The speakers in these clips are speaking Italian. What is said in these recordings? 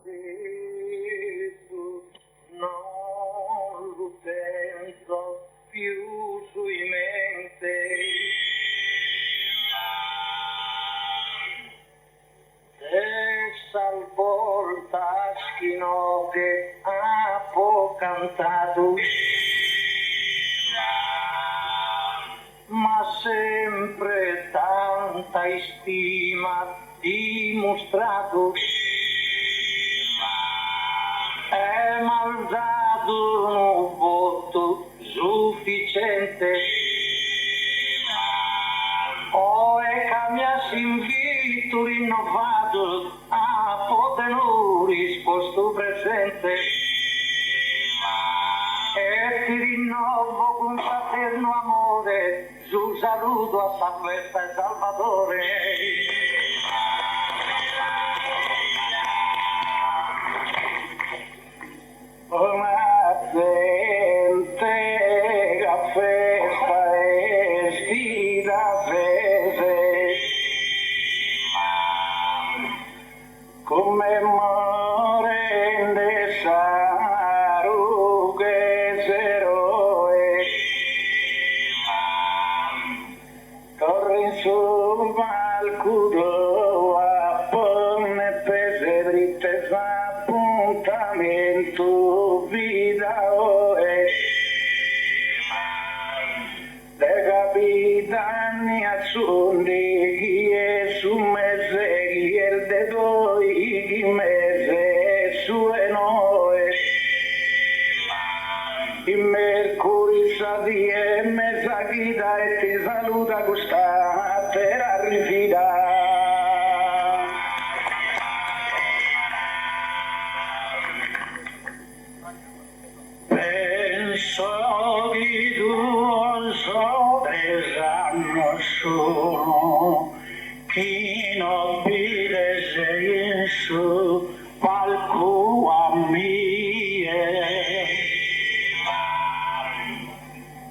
Gesù, non lo penso più sui mente. E salvolta schino che ha po' cantato, ma sempre tanta stima dimostrato. È mandato un voto sufficiente, o è cambiato invito rinnovato a poter risposto presente, e ti rinnovo con fraterno amore sul saluto a sta festa e Salvatore. Una gente la festa è stila fese, come morende saru che eroe, torri sul balcudo a ponne pese dritte appuntamento vida oe, de capitani azzundi chi è su mese chi è il de doi chi mese su e noe, il mercuri sa di e mezza guida e ti saluta questa terra rifida. Penso che tu sorpresanno solo chi non vede sei in su palco a mie.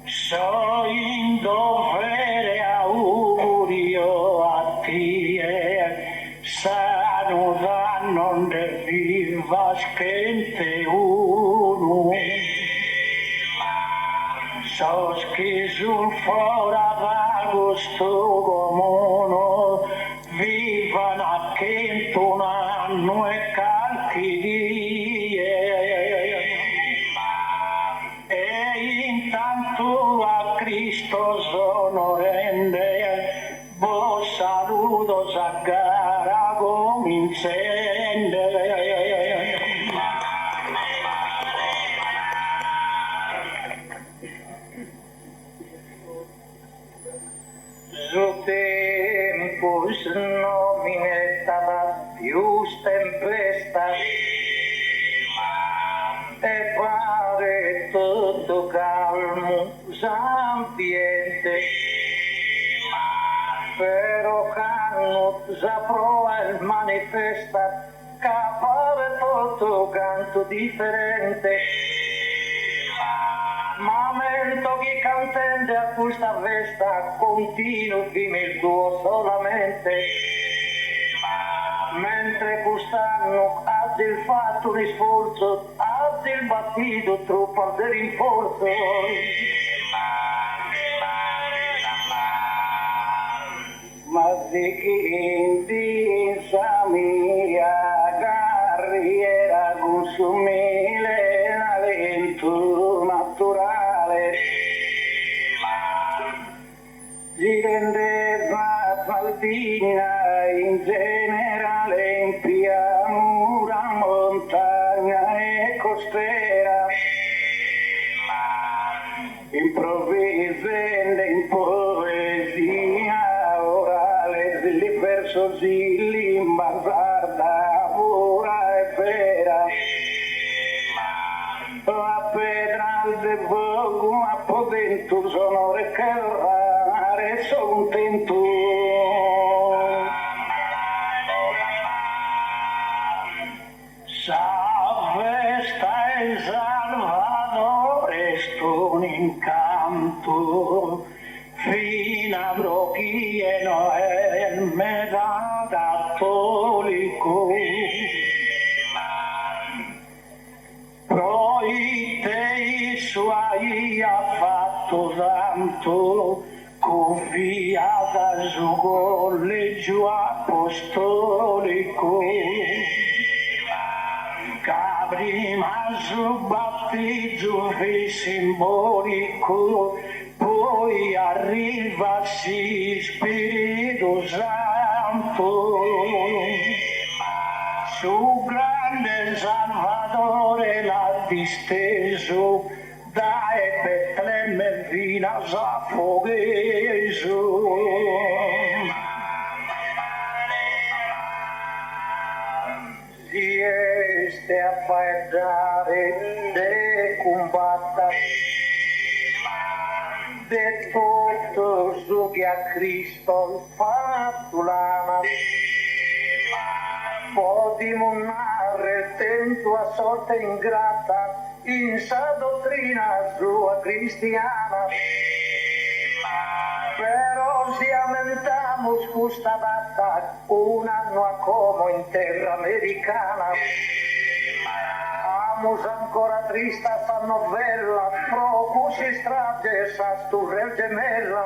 So in dovere augurio a te, sano da non de viva schente uno. So che sul fora d'agosto comuno vivono accanto un anno e calchi die, e intanto a Cristo sono rende, bo saluto sa gara cominciende. Su tempo snominetta più tempesta e pare tutto calmo s'ambiente, però canno s'approva il manifesta che pare tutto canto differente. Ma mento chi cantende a questa festa continuo fino il tuo solamente, mentre quest'anno ha del fatto un sforzo, ha del battito troppo al del rinforzo. Ma di chi di sa mia carriera consumile talento naturale si rende Saldina in generale in pianura, montagna e costiera, improvvisamente in poesia orale, il verso si limbazarda pura e vera. La pedra del fuoco a potento sonore che rare sono contento. Sa festa è Salvatore sto un incanto fino a brocchi e Noel me da cattolico. Santo, Santo, confiata su collegio apostolico, che prima su battezzo è simbolico, poi arriva sì Spirito Santo, su grande Salvatore l'ha disteso, dai Betlemme fino a Safogeso. Sieste a parlare de combatta, de tutto su che a Cristo fatto l'ama, potimo narrare tempo a sorte ingrata, in sa dottrina sua cristiana, però si amentamos questa data un anno a como in terra americana, amos ancora trista sta novella, pro così strage sa sturre gemella.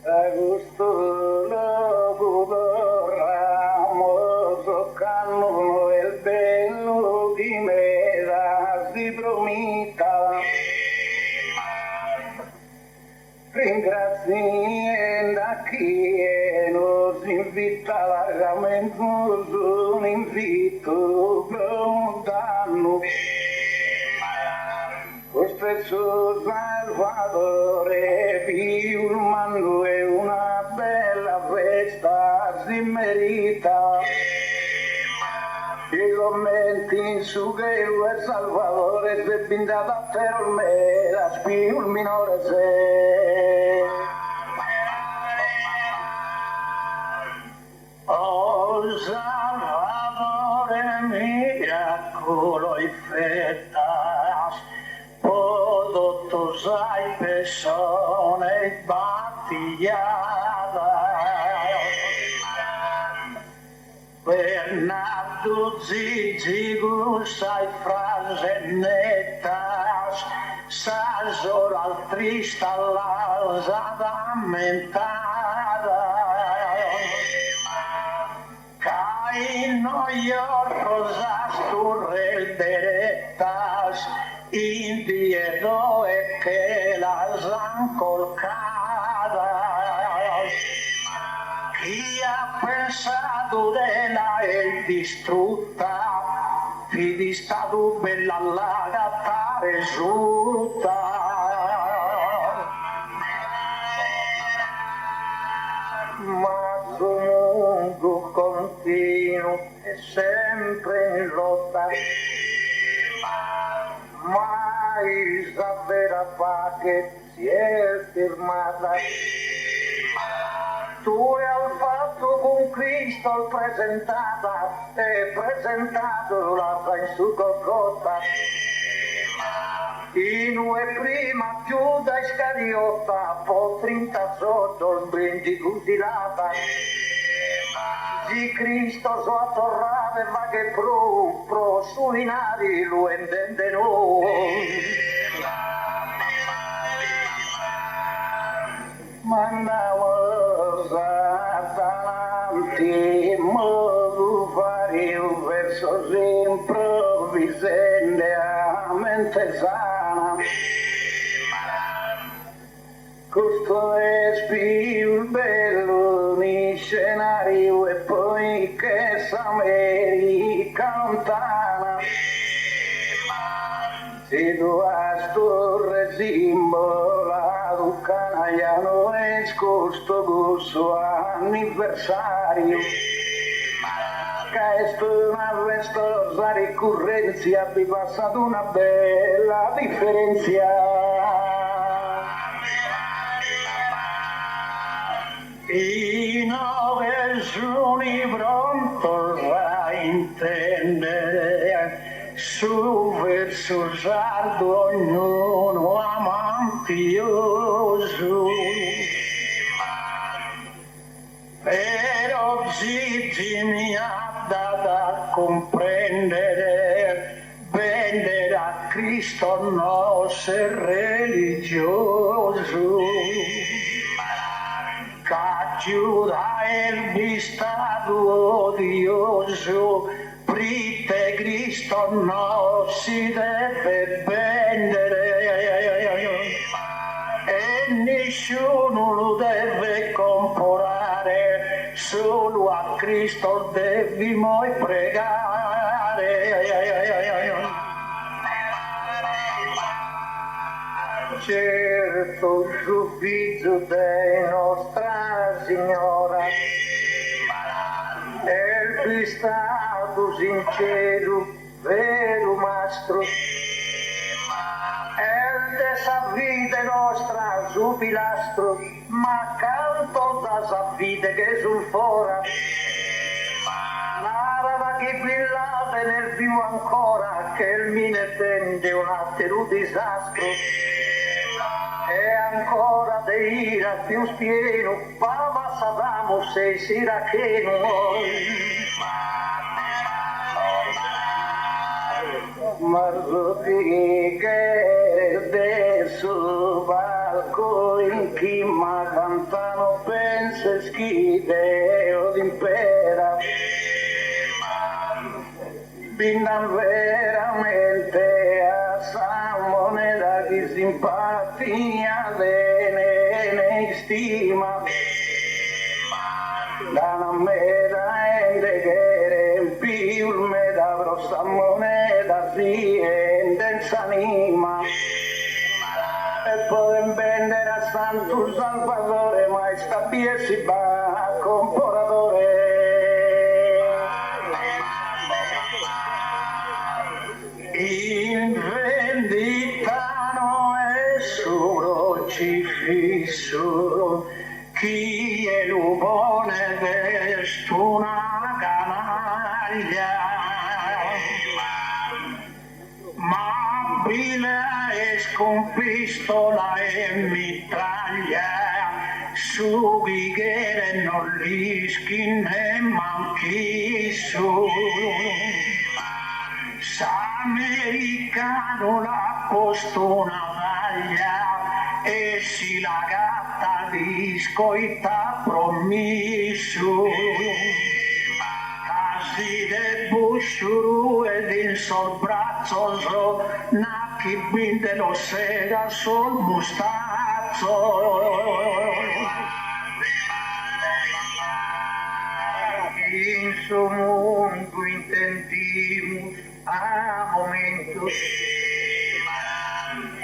Agosto lo ramo calmo el bello di me la si promita, ringraziando a chi nos invita largamente un invito lontano. Lo stesso Salvatore filmando è una bella festa, si merita. I commenti su che lui è Salvatore se bindata per me, la spio il minore se. Oh Salvatore miracolo e fettas, todos hay personas batilladas. Bernardo Zizigu sai frase nettas, sas oral trista las adamentadas. Cae no yorrosas turres deretas, indiedo e che las han colcadas. Chi ha pensato della è distrutta, chi di stato bella allagata risulta. Ma su mondo continuo è sempre in lotta, mai sa vera pace si è firmata. Tu hai fatto con Cristo presentata e presentato la in su Golgotha. Inue prima Giuda Iscariotta, po' 30 sotto il brindi fusilata. Di Cristo so attorrave va che pro sui nari lo intende noi. Mandavo davanti, mo fare un verso improvvisende a mente sana. Questo è più bello nei scenario e poi che s'America lontana. Si tu a storre simbolo canaiano è scosto questo anniversario. Che è una vestosa ricorrenza, vi passato una bella differenza. I 9 giorni pronto a intendere, su verso sardo ognuno amantioso. Però Gigi mi ha dato a comprendere, ser religioso, che aiuta il Stato odioso, prite Cristo non si deve vendere e nessuno lo deve comprare, solo a Cristo dobbiamo pregare. Certo giudizio di Nostra Signora e il Stato sincero, vero mastro, e dessa vita nostra su pilastro, ma canto da sa vita che sul fora, narra che brillate nel più ancora, che il mine tende un altro disastro. E ancora de ira più spieno, pava Sadamo sei siracheno. Marzuti che adesso valco in chi ma cantano pensa schide o d'impera. Bindan veramente a sa moneta di simpatia ne stima da una meta che più meta grossa moneta si anima e pueden vendere a Santo Salvatore ma sta via si va a comporatore. In vendita non è solo crocifisso, chi è l'umone veste una canaglia, ma bila e sconfistola e mitraglia, su bighere non rischi ne manchi su. S'americano l'ha posto una maglia e si la gatta di scoita promesso. Casi de bushuru ed in sol braccio na chi binde lo sega sul mustazzo. In su mondo intendimus a momentos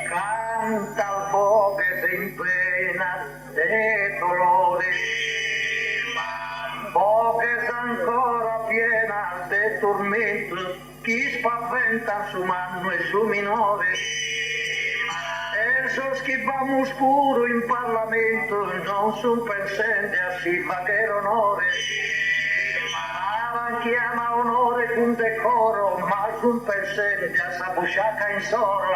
canta al boques en pena de dolores, boques ancora pienas de tormentos, chi spaventan su mano e su minore. Esos que vamos puro in Parlamento non son pensando a si facer onore. Chiama onore con decoro, ma sul presente a sa busciaca in soro.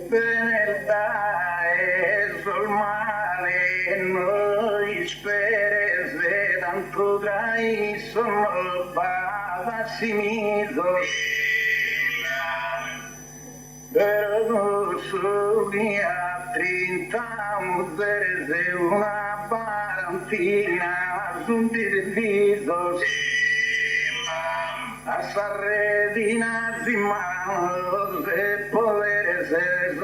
Beneltà e sul male noi spere tanto dai sono basimido. Pero su mia 30 mujeres una parantina son divisos a sa redina di manos de poderes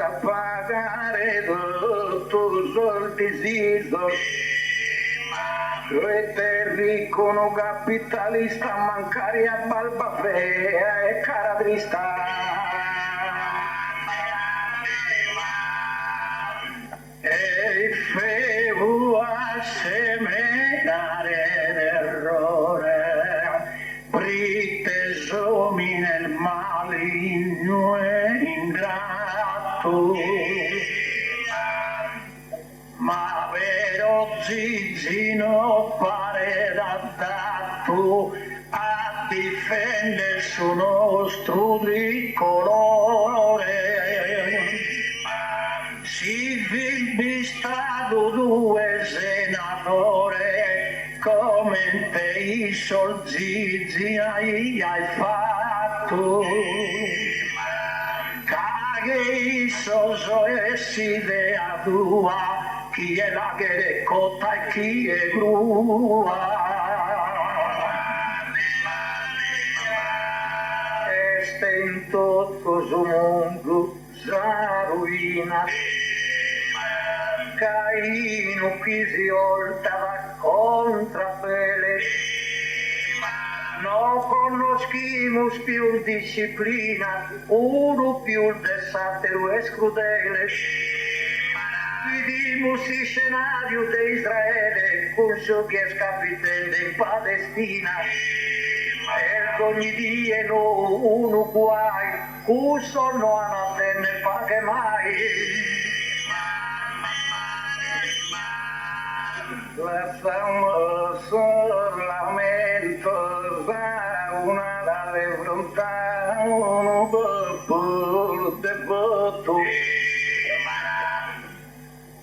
a pagare todos los disisos. Te rico no capitalista mancaria balba fea e caradrista. E feu a semenare l'errore, pritesomi nel maligno e ingrato. Ma vero zizzino pare adatto a difendere su nostro tricolore. Si vi stato due senatore come te i solzizi hai fatto. tu kage sozo esidea dua ki e lagere kota e ki e grua este em todos o mundo za ruína caíno que se voltava contra pele non conoscimos più disciplina, uno più desatero e scrudele. Vidimos il scenario di Israele, con giochi e scapitende in Palestina. E ogni dia uno guai, cuso non attende paga mai. La famosa lamento una dalle fronta uno popolo devoto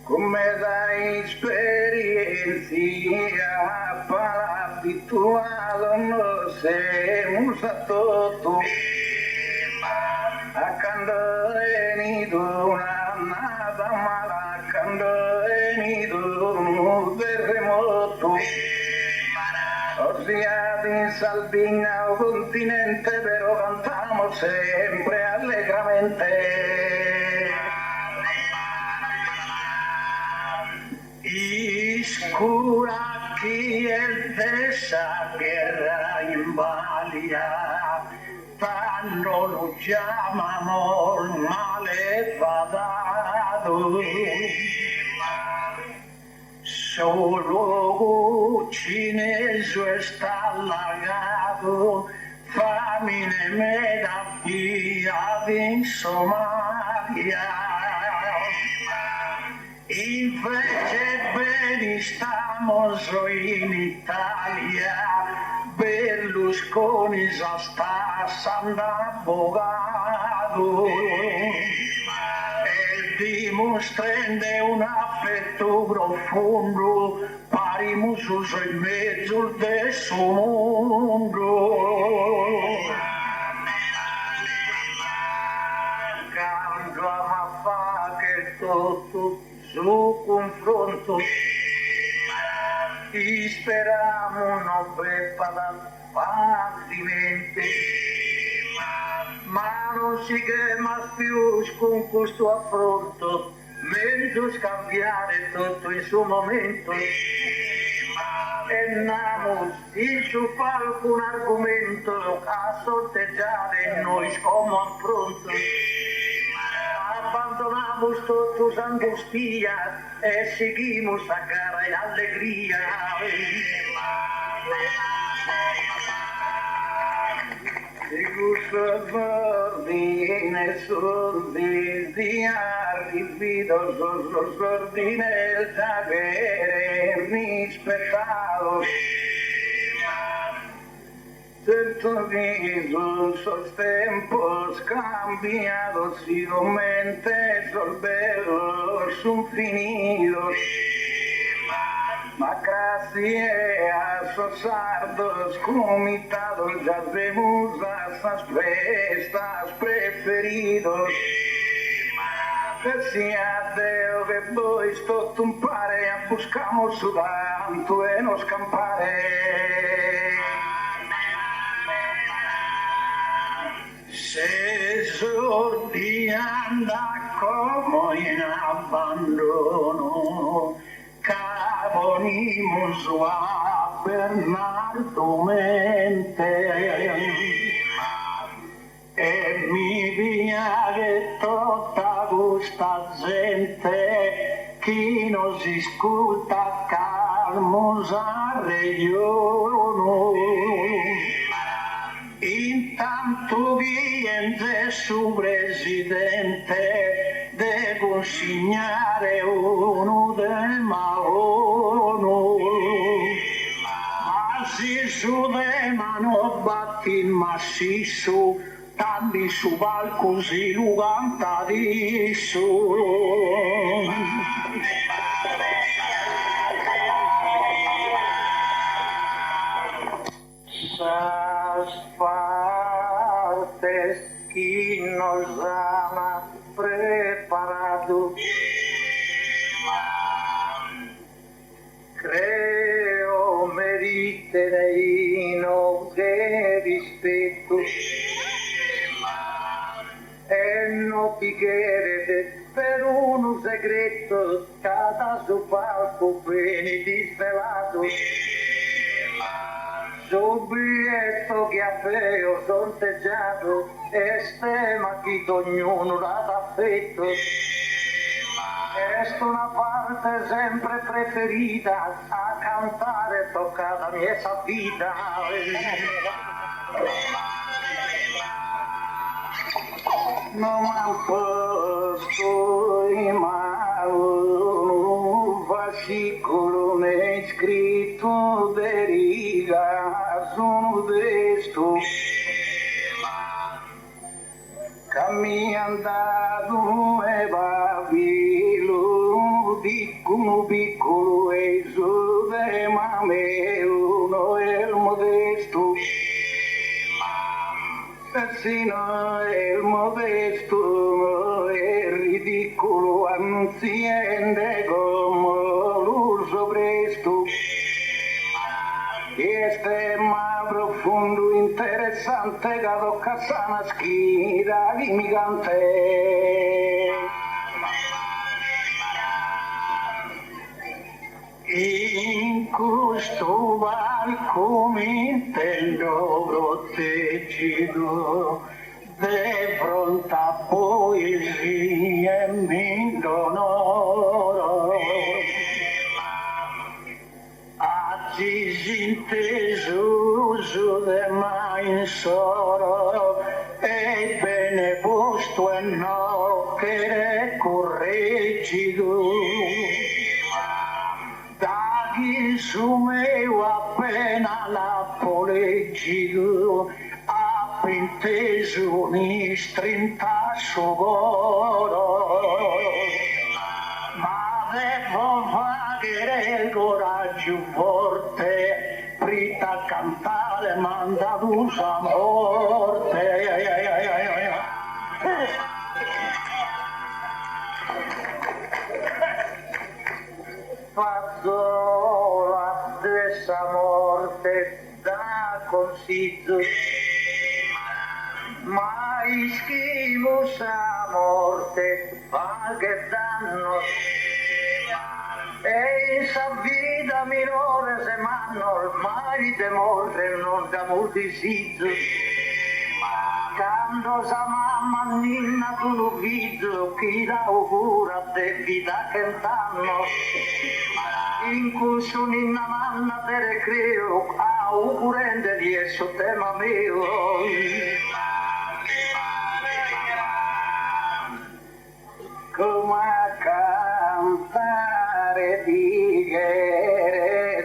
come da esperienza para habituado nos hemos a todo acando venido una nada mala acando venido un terremoto ossia in Sardegna o continente però cantiamo sempre allegramente Iscura chi è dessa guerra in Balia tanto lo chiamano il malevadato solo cinese sta allagato famine me da via in Somalia invece bene stiamo in Italia Berlusconi già sta s'andabbogato dimostrando un affetto profondo parimus in mezzo del suo mondo cambia ma fa che tutto su confronto e speriamo non prepara facilmente ma non si chiama più con questo affronto, meglio scambiare tutto il suo momento. E andiamo su qualcun argomento a sorteggiare noi come affronto. Abbandonamos todos angustia e seguimos a cara e allegria. Sordine, sordi, arrivido, sordine, el saber rispettado. Certo viso, sos tempos cambiados, igualmente solveros son finidos. Macracia, sosardos, comitados, ya vemos las fiestas preferidos. Decía Deo que voi sto tumpare, buscamos sudanto e nos campare. Se sordi anda come in abbandono, Cavonimus a Bernardo mente e mi via che tutta questa gente chi non si scuta calmos a regiono intanto viene su presidente de consegnare uno del Maono ma si su de mano batti macizo tanti su val così luganta di su Sasfar Creo meriterino che rispetto e non pigliere per uno segreto cada su palco bene disvelato subito che avevo sorteggiato e stema chi ognuno l'ha d'affetto. È una parte sempre preferita a cantare toccata mia vita. Non m'ha posto in mano un fascicolo né scritto de riga sono desto che mi è andato e babilo piccolo piccolo e su de mamelo è il modesto sino il modesto è ridicolo anziende come l'uso presto este ma profondo interessante che tocca sana schida di migante in questo varco mi intendo proteggido de fronte a poesie mi donoro disinteso de mai in soro e bene posto e no che correggido da chi su me appena la poleggido a pinteso mi strintasso goro ma devo fare il coraggio forte prita a cantare manda d'usa morte faccio la stessa morte da consiglio mai schifo sa morte fa che danno e sa vita minore se m'hanno ormai temore non da molti sito quando sa mamma ninna tu lo figlio chi la cura de vita che danno in cui su ninna manna te creo a curente di esso tema mio come a cantare di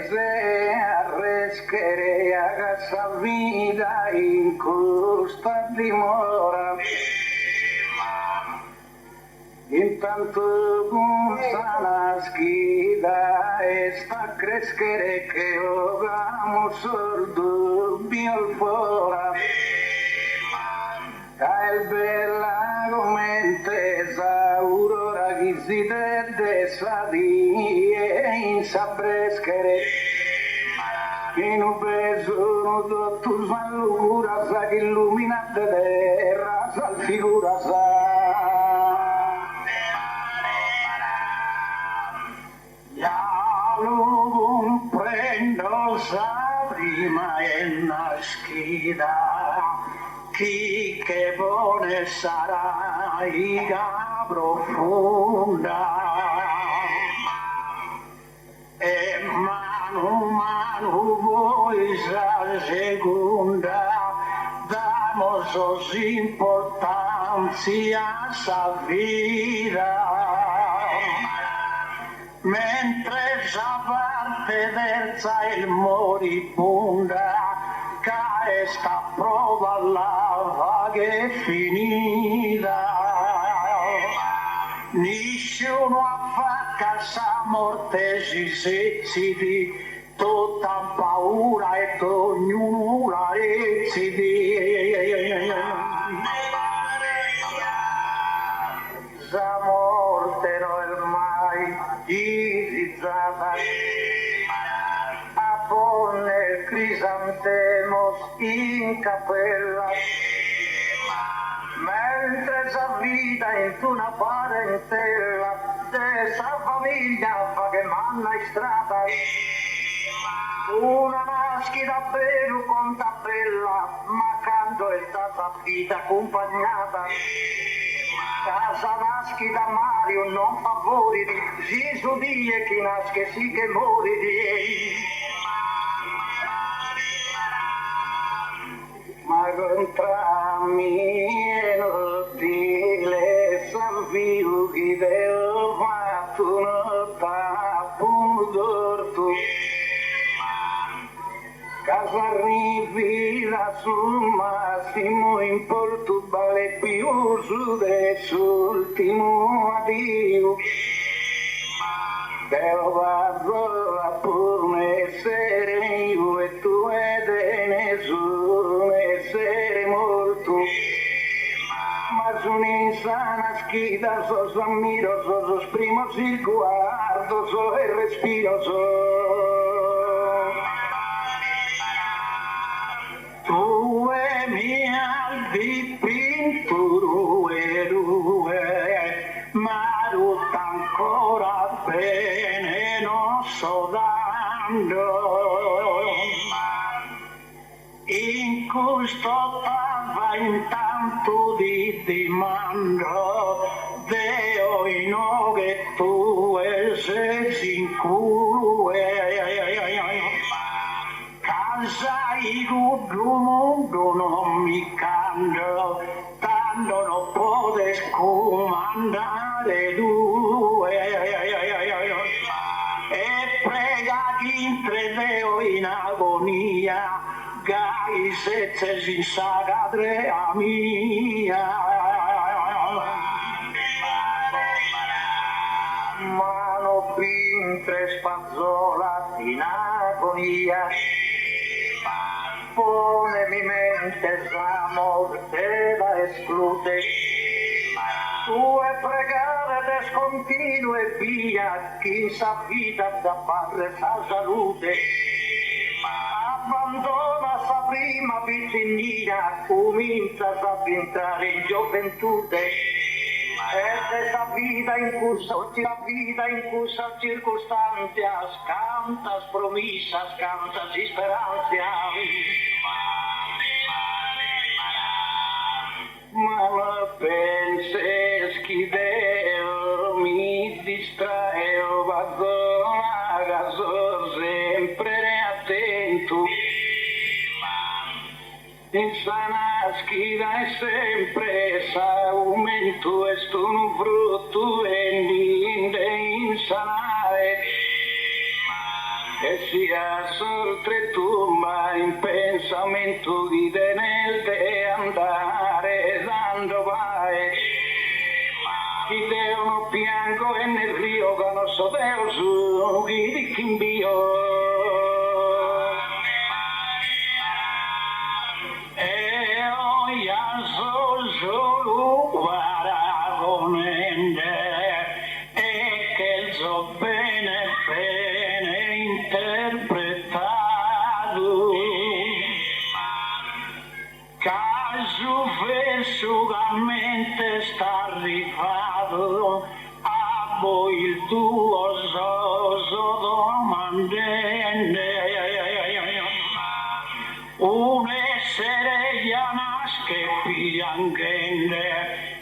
se arreschere a casa vita in questa dimora intanto con sana schida e sta crescere che ogamo sordo mio fora il bella come aurora che si deve salire in sabreschere in un peso tutto svalura sa che illumina terra sa figura sa ya lo prendo sa prima è una schida chi che buone sarà iga profonda e mano voi sa seconda damos importancia sa vida mentre già parte versa il moribunda che sta prova la che è finita nessuno fa casa morte si di tutta paura e ognuno la decide la morte non è mai disizzata, a ponne crisantemos in cappella, mentre s'avvita in una parentela dessa famiglia fa che manna in strada, una naschida pelo con tappella, ma quando è stata vita accompagnata, casa naschi da Mario non favori, si su die chi nasce sì che mori di. Ma contra mio stile salviu chi devo fatto nota pudorto, casa arrivi la sul massimo in Portogallo più su dell'ultimo addio, però vado a pur essere io e tu ed nessuno essere molto, ma sono insana schida, so ammiro, so esprimo, si guardo, so e respiro, tu e mia dipinto ma tutta ancora bene non so dando, in questo stava intanto di dimando Deo in che tu e sei sicuro casa in tutto mondo non mi cambio, tanto non potes comandare due e prega chi intredeo in agonia gai sezze sin sagadre a mia mano pintre spazzola in agonia, pone mi mente sa morte la esclude, tu e pregare descontinuo e via chi sa vita da fare sa salute, abbandona sa prima vicina, comincia a entrare in gioventù e esa vita in cursa circostanza cantas promesas cantas esperanza, ma la penses che Deo mi distraeo, vado a caso sempre attento, insana schida è sempre s'aumento e sono frutto e ninde insanare e sia oltretomba in pensamento di tenerte andare dando vai chi devono piango e nel rio conosco Deo su chi di chimbio solo guaragonende e che il so bene interpretato caso versugamente sta arrivato a voi il tuo soso domandende un essere che piangende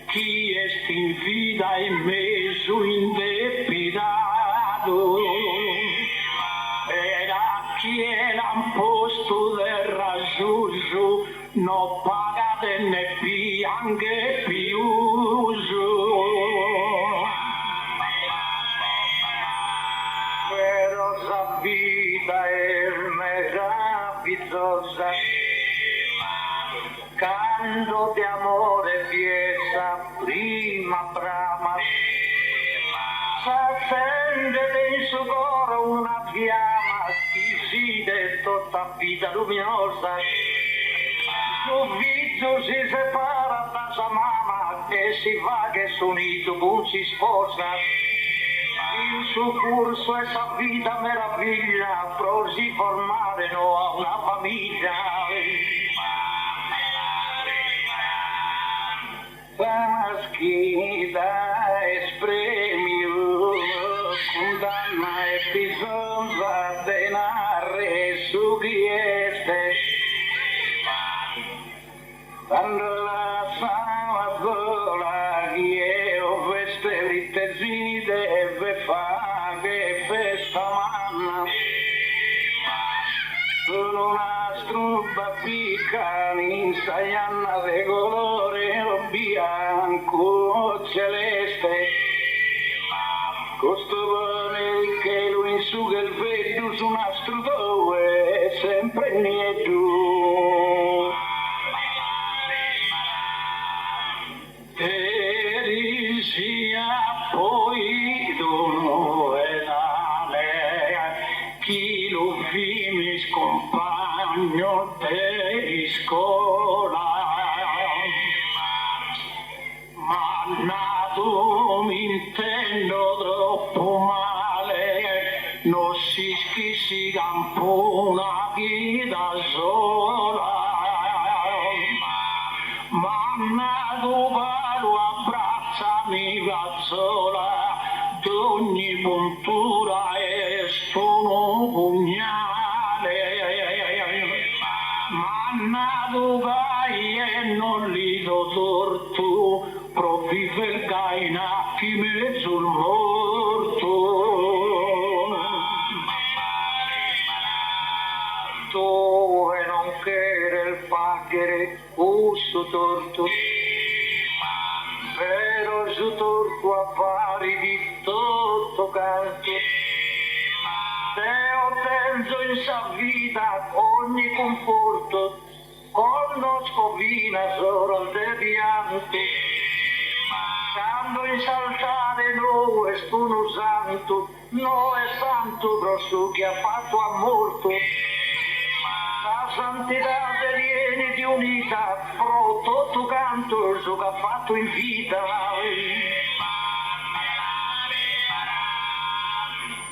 chi è in vita in meso indepitato ed a chi è l'amposto del rasuso non pagate ne piange più però sa vita è meravigliosa canto di amore fiesa prima brama s'accende nel suo cuore una fiamma squisita tutta vita luminosa suo viso si separa da sua mamma e si va che s'unito non si sposa il su curso esa vita meraviglia, prosi formarono a una famiglia. Schida espremiu, condanna e bisogna denare su chi este. Quando la sama sola chi è o veste ritesini deve fare che festa manna. Sono una strubba picca, insaianna de colore o bianco celeste. Costo pane che lo insuga il vedo su un astro dove sempre niente. E sia poi dono e chi lo vi mi scompagno di scuola, ma nato mi intendo troppo male, non si campona chi da sola, ma nato paro abbracciami cazzola, d'ogni puntura e sono pugnale, mannato gai e non li do torto, provive il gai nacchi mezzo il morto. Tu e non querer pagare uso torto, però su torto a pari di tutto canto. Se ho penso in sa vita ogni conforto, conosco vina solo il deviante. Quando insaltare no è uno santo, no è santo grosso che ha fatto a morto. La santità viene di unità, pro tutto canto il suo che ha fatto in vita.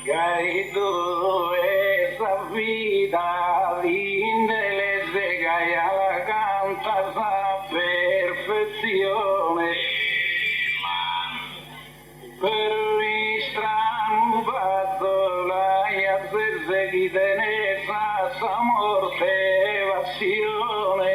Gaito esa vita, l'indele se gaia la canta sa perfezione. Per il strano patto la se chi tenesa sa morte e passione.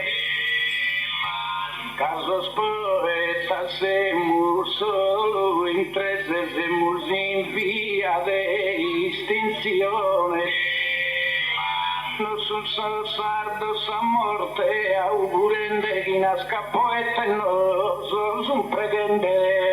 Caso spoeta semur solo in tre semur in via di estinzione. Non sul sol sardo sa morte augurende chi nasca poeta e non sol sun pretende.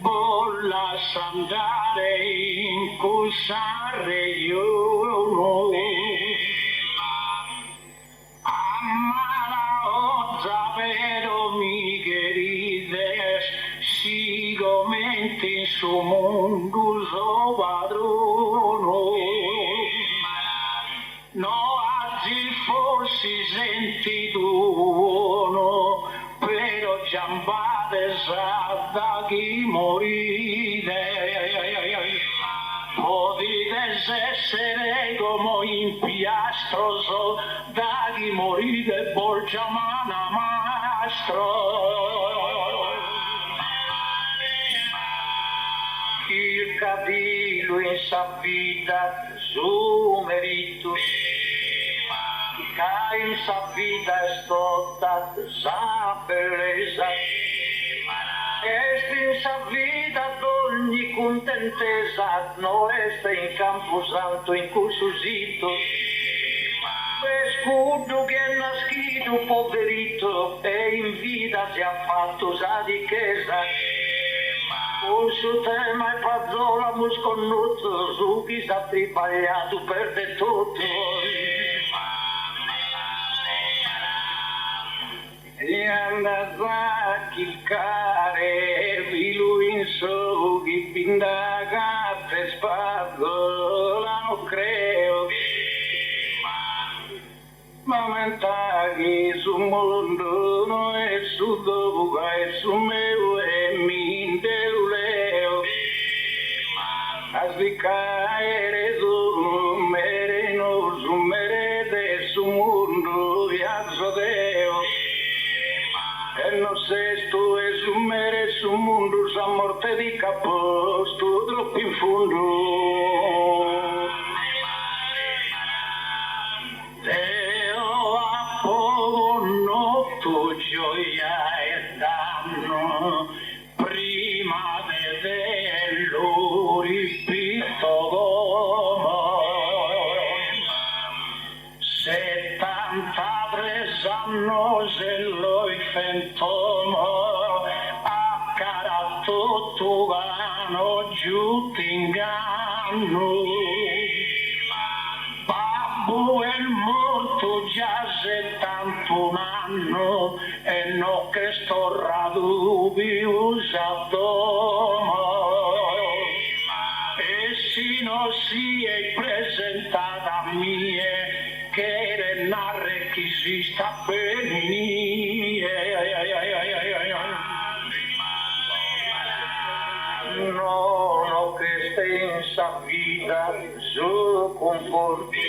Bollas andare in cursare io ammala ozza vero mi querides sigo mente in su mondo so padrono no oggi forsi senti tu però giambate sa da chi morire potete essere come in piastro so da chi morire bolgia mana mastro il capillo in sa vita su merito che in sa vita è stata sa bellezza est in sa vita d'ogni contentesa no est in campo santo in cursusito scudo che è nascito poverito e in vita si ha fatto sa di chiesa con suo tema e fazzola musconnuto su chi s'ha tripagliato perde tutto. E anda a chiccare vilu in su chi pindaga per spagola non creo Mamentaghi sul mondo, no e su dopo e su meu e mi deluleo. Aslicare su mereno, su merede, su mondo, viaggio deo. E non sei tu e su mere, su mondo, sa morte di capo, sto troppo in fondo. Gioia e danno prima vederlo rispetto se tanta presanno se lo fentomo a caratto tugano giù t'inganno babbo è morto già 71 e no che sto radubi usato e si non si è presentata a mie che era una requisita per no che stensa vita su conforti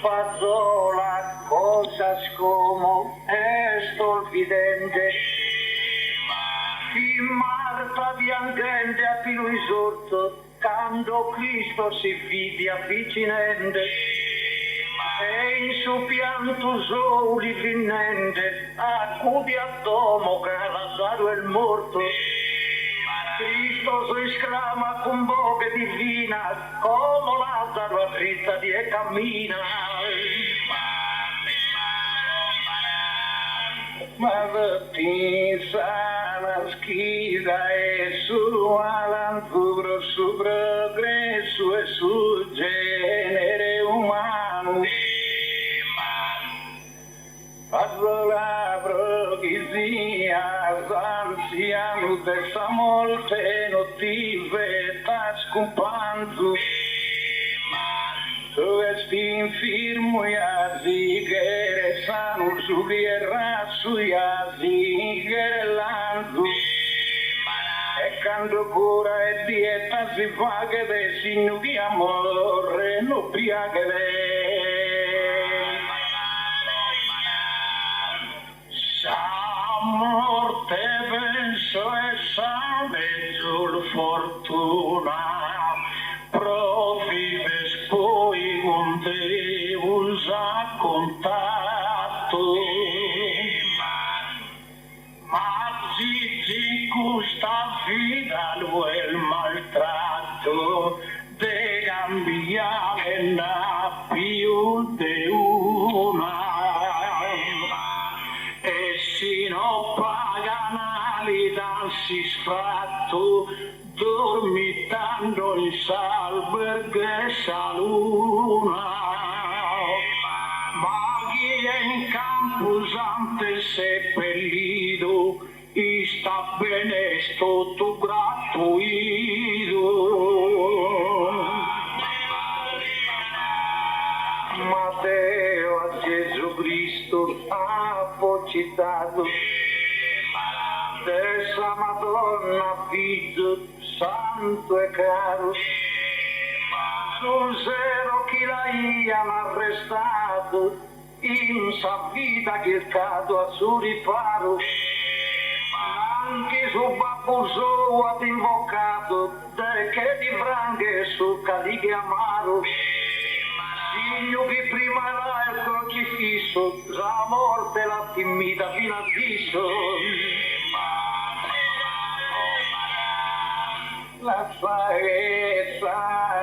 faccio la cosa scomo e stolpidente chi Marta bianchente a più risorto quando Cristo si vidi avvicinente e in suo pianto soli finente accudi a Tomo che Lazzaro è il morto Cristo si esclama con voce divina come Lazzaro a dritta di e cammina ma ti sana schida e su all'anturo su progresso e su genere umano la prochisia anziano dessa molte notive scompando tu esti infirmo e asigere sano su guerra su asigere l'anzo e quando cura e dieta si fa che de signo di amore non piace morte penso e saveggio fortuna profives poi con te usa contatto ma si gusta vida il maltratto de cambiare na più de una si non pagano si sfratto dormitando in salberghe saluna ma chi è in campo usante seppellito e sta bene sto tu gratuito Matteo a Gesù Cristo ha citato dessa Madonna figlio santo e caro sul zero chi la hanno arrestato in sa vita che il caso a suo riparo anche su babbo suo ha invocato che di franghe su calighe amaro Signor che prima era il crocifisso, la morte l'ha timida fino al viso. La faezza,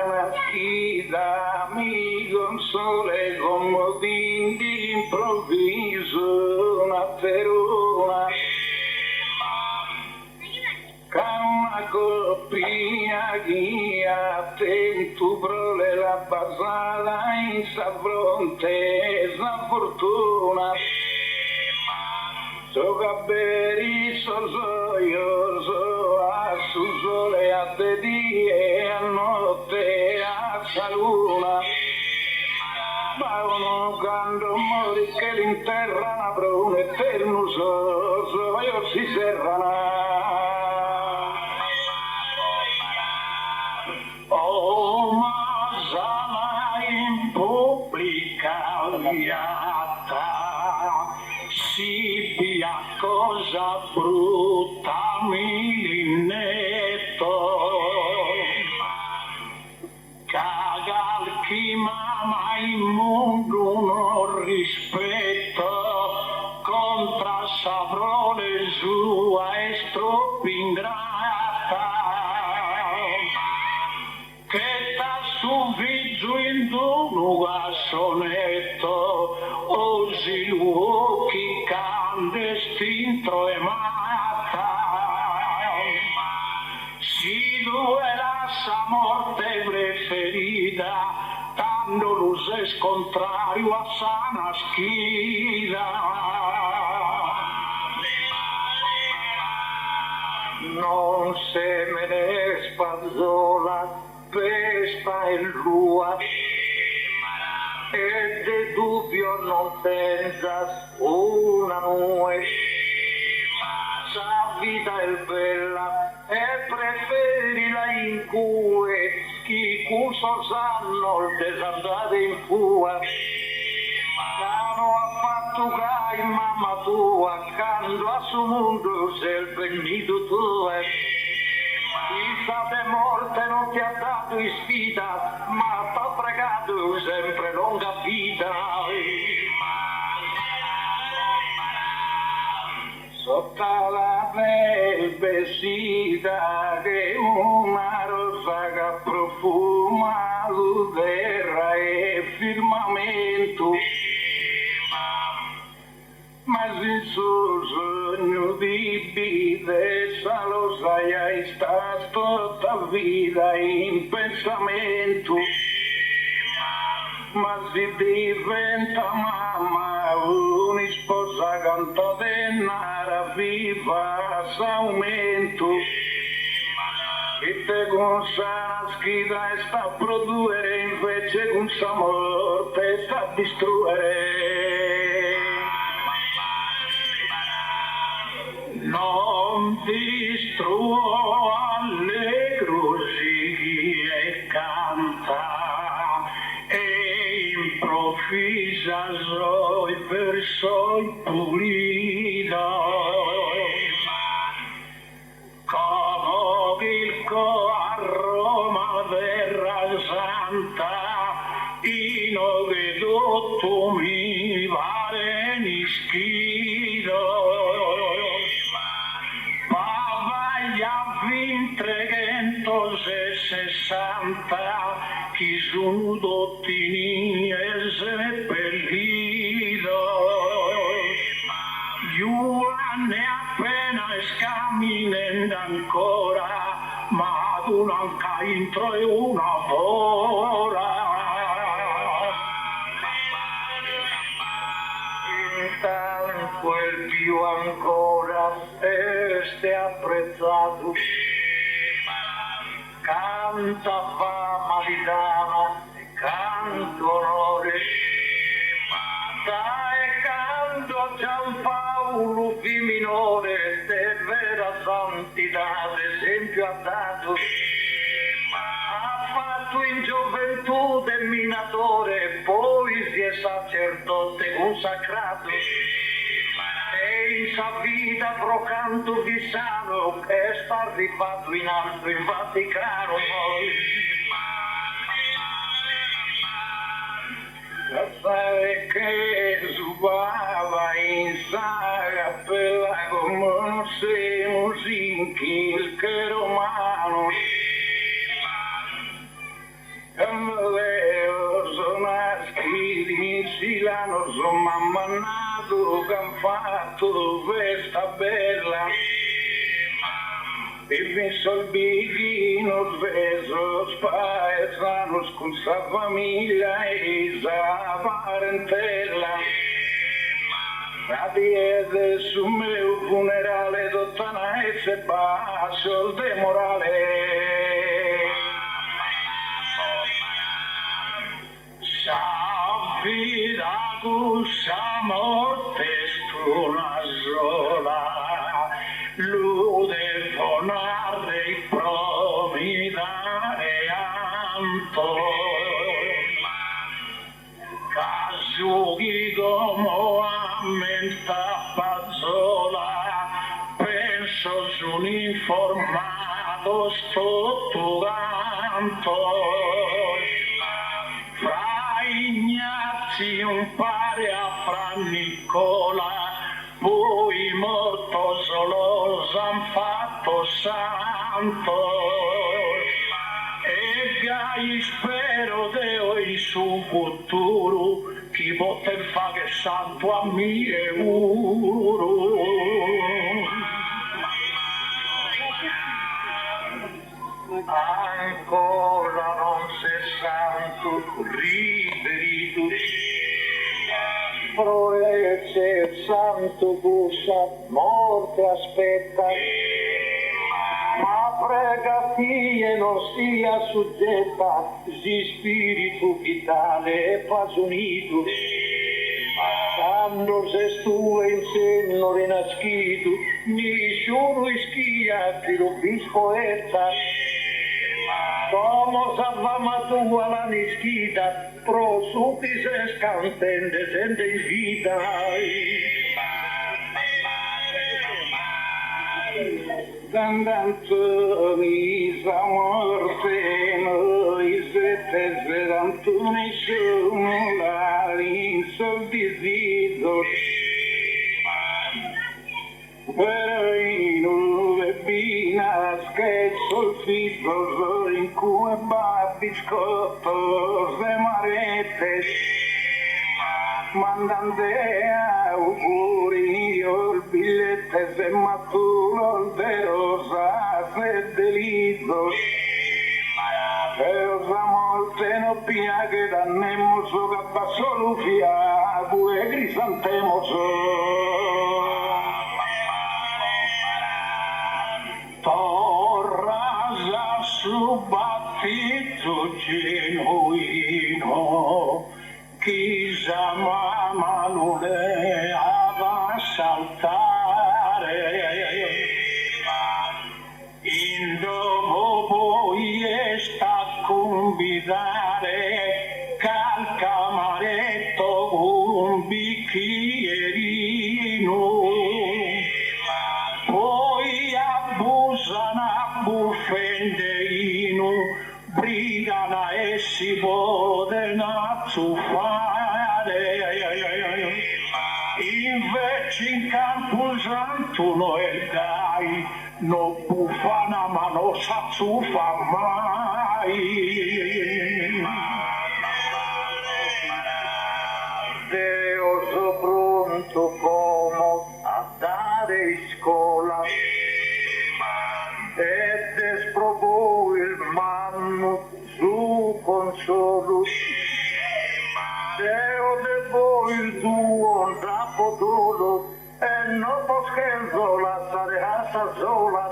la schida, mi console come vinti improvviso, una perona. Una coppia guia attento prole la basata in sa fronte sa fortuna so cabberi so soioso a su sole a te die a notte a sa luna Ma uno quando muore che l'interra una bruna eterno so io si serrana. Oh, ma sana in pubblica viata si via cosa brutta milinetto cagalchi ma in mondo non rispetto contra sabrone sua e stropingrata che da su viggio in dono a sonetto osi luochi clandestintro e mata si duela sa morte preferita dando luces contrario a sana schida non se me ne spazzola Vespa e lua e de dubbio non senza una nube sa vita è bella e preferila in cue chi curso sanno il desandare in fua cano ha fatto cai mamma tua quando a suo mondo sei il venito tuo chissà de morte non ti ha dato in sfida ma t'ha pregato sempre lunga vita sotto la bel vestita che una rosa che profuma terra e firmamento ma se suo sogno di vita lo sai hai stato tutta vita in pensamento ma si diventa mamma un'isposa canta denara viva s'aumento e te con sana schida e sta a produrre invece con sa morte sta a distruggere non distruggo allegro si e canta e improvvisa so il verso pulito come il co a Roma verrà santa in ovedotto mi pare ni schido se 60 chi sono dottini e seppellito Giovanni appena scamminando ancora ma tu non entro e una ora intanto quel più ancora este apprezzato canta fama di dama e canto onore dai canto a Giampaolo fi minore de vera santità esempio ha dato ha fatto in gioventù del minatore poi si è sacerdote consacrato e in sa vita pro canto di sano che sta rifatto in alto in Vaticano sai che subava in saga per la come musinchi il che romano sono scritti si l'hanno sommamannato che han fatto questa bella e visto il bichino sveso spaesano con sa famiglia e sa parentela la diede sul mio funerale dottana e se bacio il demorale vida cusa morte una sola, lude donare promidare anto, casugi como ammenta pazzola, penso su un informato stotturanto. Ignazzi un pare a Fra Nicola, poi morto solo s'han fatto santo. E gai spero Deo in su futuro, chi poter fa che santo a mie uro. Ancora non sei santo, liberi tutti, proezze santo bussa, morte aspetta, ma prega figlie non sia suggetta, si spirito vitale e fasunito, quando se stue in senno rinascito, nessuno ischia che lo biscoetta. Como s'avvama tua la nischita, pro supi se scantende, sente in vita. Dandanto misa morte, noi sette svedanto nessuno, la l'insoldizido. Perino bebina scherzo il figlio in cui biscotto se marette mandante auguri io il biglietto se maturo il derosa se delitto derosa molte non pia che dannemo so che basso lufia pure crisantemo so Torrasa su battito genuino, chissà mamma non le va a saltare. In domo poi sta a convidare cal camaretto un bicchierino. Buffendeino, brigana e si potena zuffare. Invece in campo santo il gai, non buffana ma non sa zuffa mai. Deo so pronto come a dare in scuola. Ed esprobò il manno su consolo, Deo debò il tuo drappo solo, e non posso lasciare casa sola,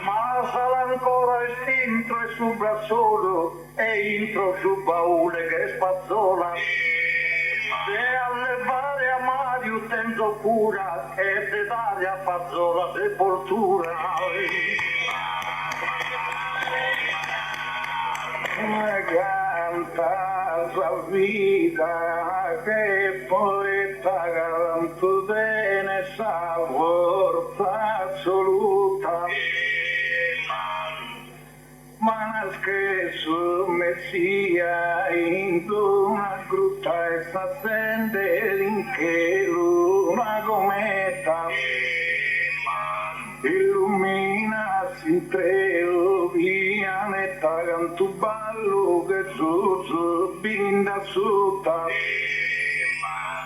ma sarà ancora istinto e su brazzolo, e intro su baule che spazzola. Se allevare a Mario tengo cura e te dare a Fazzola sepoltura. Canta la vita che poeta canto bene sa forza assoluta. Ma schesso messia in una grutta e s'assende l'inché una cometa illumina sin treo via netta canto ballo che su binda sutta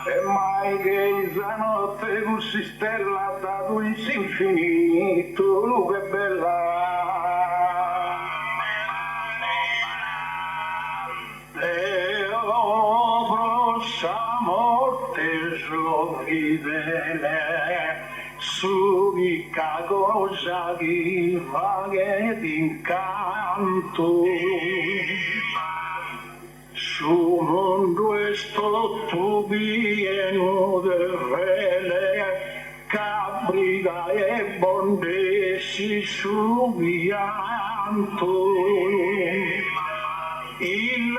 e mai che notte così stella dato in infinito luce bella. Morte sorridere sunica cosa di vaghe d'incanto Su mundo esto pieno de vele, cabriga e bondesi subianto. Il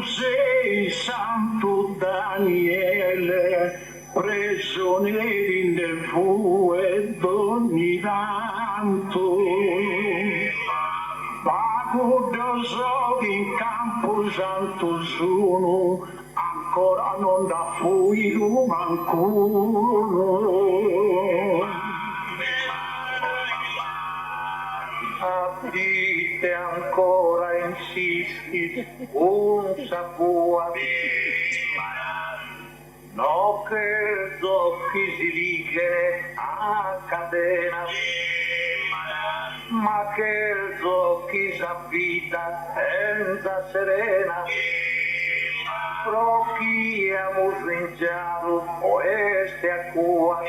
sei Santo Daniele, prigionieri nel d'ogni tanto. Pago d'oso in campo santo sono, ancora non da fuoco mancuno. A dite ancora insisti, un sapua. No che zocchi si lighe a catena, ma che zocchi s'affida senza serena. Prochiamo svinciato queste a cua,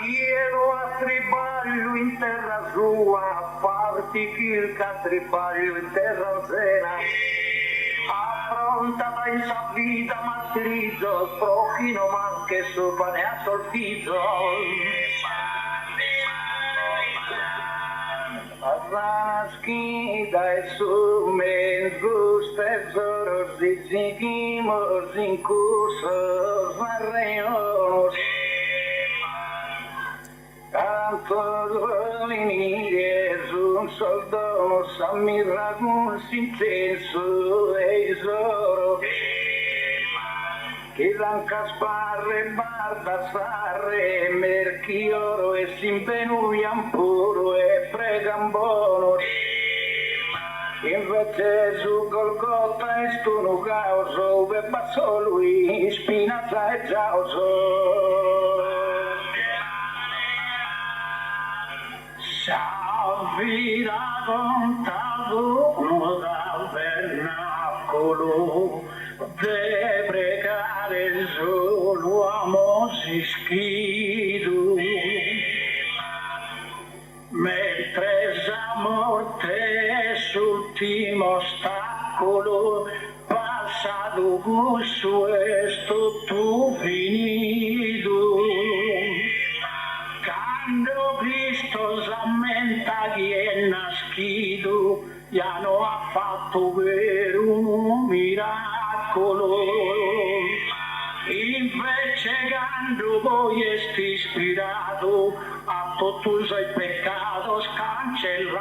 io a tribaglio in terra sua, parti che il catribaglio in terra zena. Affrontata in sa vita masterizzo, sprochino manche sopra ne a solfizzo. La schida e su mezzo stesso zizzikimos in curso svarrenos. Tanto venire su un soldato s'ammira con senso e isoro che l'anca sparre, barda, sarre, merchioro e s'impenuian puro e pregan bono. Invece su Golgota e stu nu causo, ve basso lui, spinazza e giauso. S'avvira contato dal vernacolo, de pregare solo amo si schido, mentre sa morte s'ultimo ostacolo, passato gusto e sto tu finito. Quando Cristo s'ammenta chi è nascido, gli hanno fatto per un miracolo. Invece quando voi esti ispirato, a tutto il suo peccato scancellato.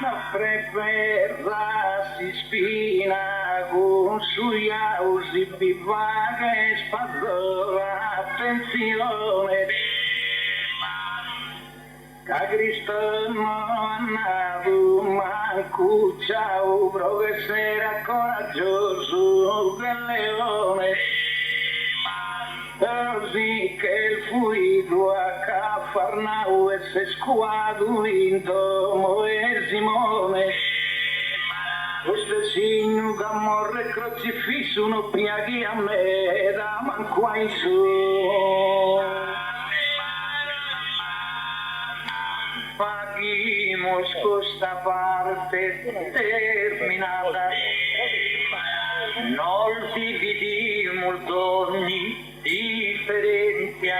Ma prefera si spina con sui ausi bivaga e spazzola attenzione. Ca Cristo non ha manco ciao, professore coraggioso del leone. Così che il fuido a Cafarnao e se squadro in Domo e Simone. Questo segno che morre crocifisso non piaghi a me da manco ai su. Paghimos questa parte terminata, non dividimos ogni differenzia.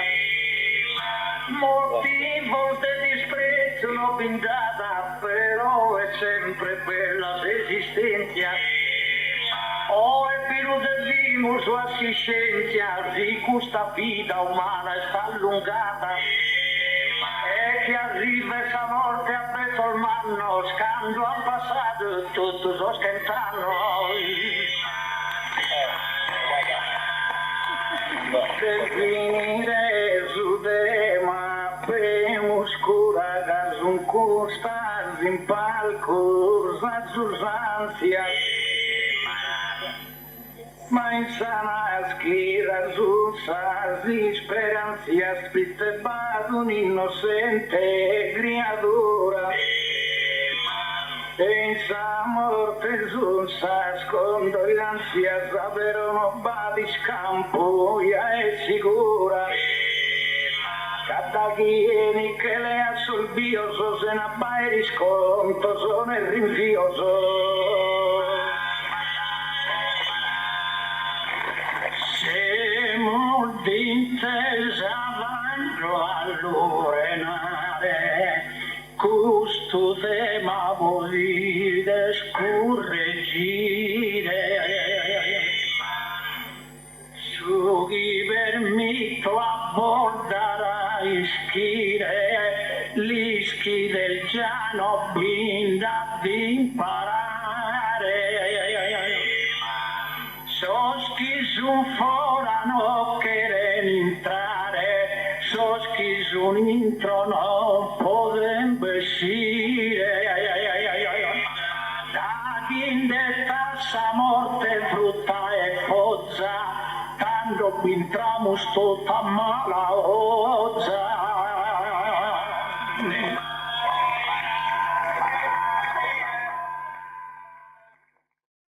Molti volte disprezzo l'ho pintata, però è sempre bella l'esistenza. Oh, è più del sua assistenza, di questa vita umana sta allungata. E che arriva questa morte a Betolmanno, scando al passato tutto sostentanno. Per finire su tema premuscura gas un costas in palco zazuzansia. Ma in sana schira zuzza di speranzia scritte bad un'innocente creatura. E in sa morte zuzza scondoglianzia saperono badi scampo e sicura. Cada chieni che le ha sul bioso, se ne abbai risconto, sono il rinfioso. Siamo d'intesa vanno all'urenare, custo tema vide scurregire. Sughi permitto abbordare ischire, l'ischi del Giano binda di imparare. Soschi su forano queren entrare, soschi su intro non poden vesire. Da chinde tassa morte frutta e pozza, tanto entramos tota mala